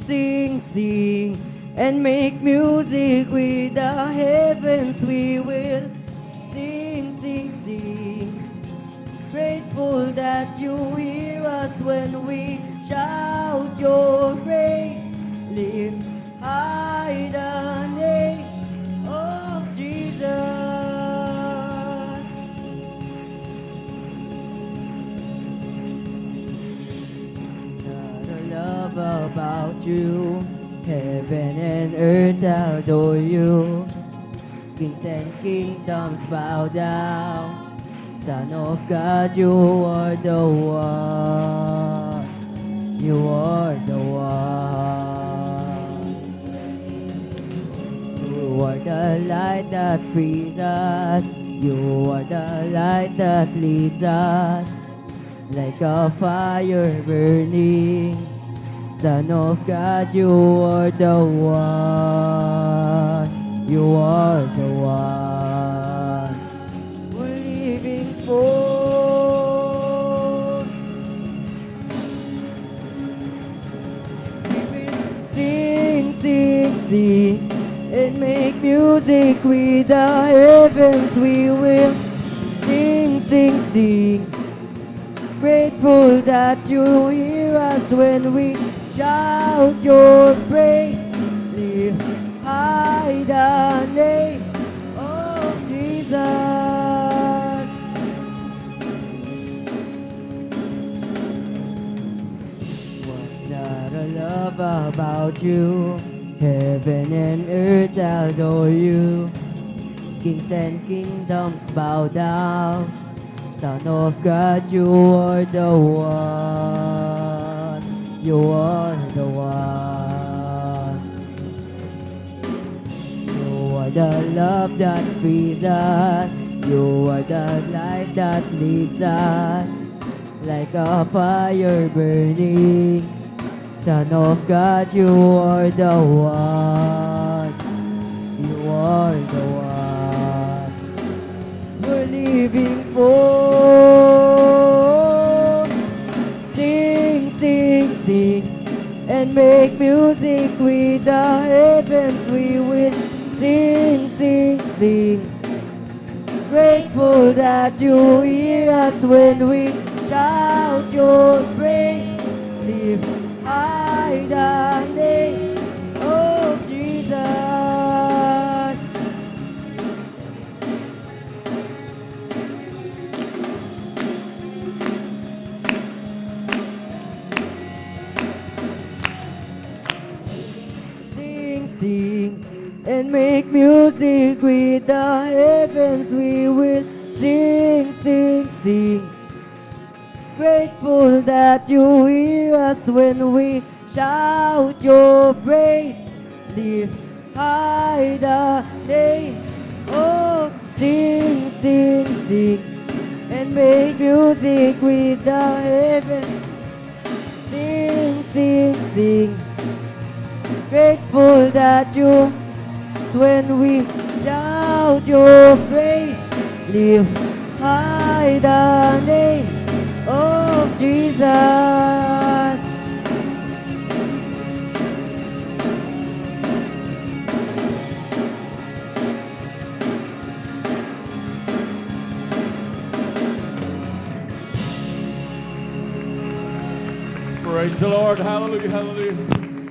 sing, sing, and make music with the heavens. We will sing, sing, sing. Grateful that you hear us when we shout your praise. Lift high the name of Jesus. It's not a love about you. Heaven and earth adore you. Kings and kingdoms bow down. Son of God, you are the one. You are the one. You are the light that frees us. You are the light that leads us. Like a fire burning. Son of God, you are the one. You are the one. We're living for. We will sing, sing, sing, and make music with the heavens. We will sing, sing, sing. Grateful that you hear us when we shout your praise. Lift high the name of Jesus. What's that I love about you? Heaven and earth adore you. Kings and kingdoms bow down. Son of God, you are the one. You are the one. You are the love that frees us. You are the light that leads us. Like a fire burning. Son of God, you are the one. You are the one. We're living for. Sing, sing, sing, and make music with the heavens. We will sing, sing, sing. Grateful that you hear us when we shout your praise. Lift high the name of Jesus. Sing, sing, and make music with the heavens. We will sing, sing, sing. Grateful that you hear us when we shout your praise. Lift high the name. Oh, sing, sing, sing, and make music with the heavens. Sing, sing, sing. Grateful that you when we shout your praise. Lift high the name of Jesus. Praise the Lord. Hallelujah, hallelujah.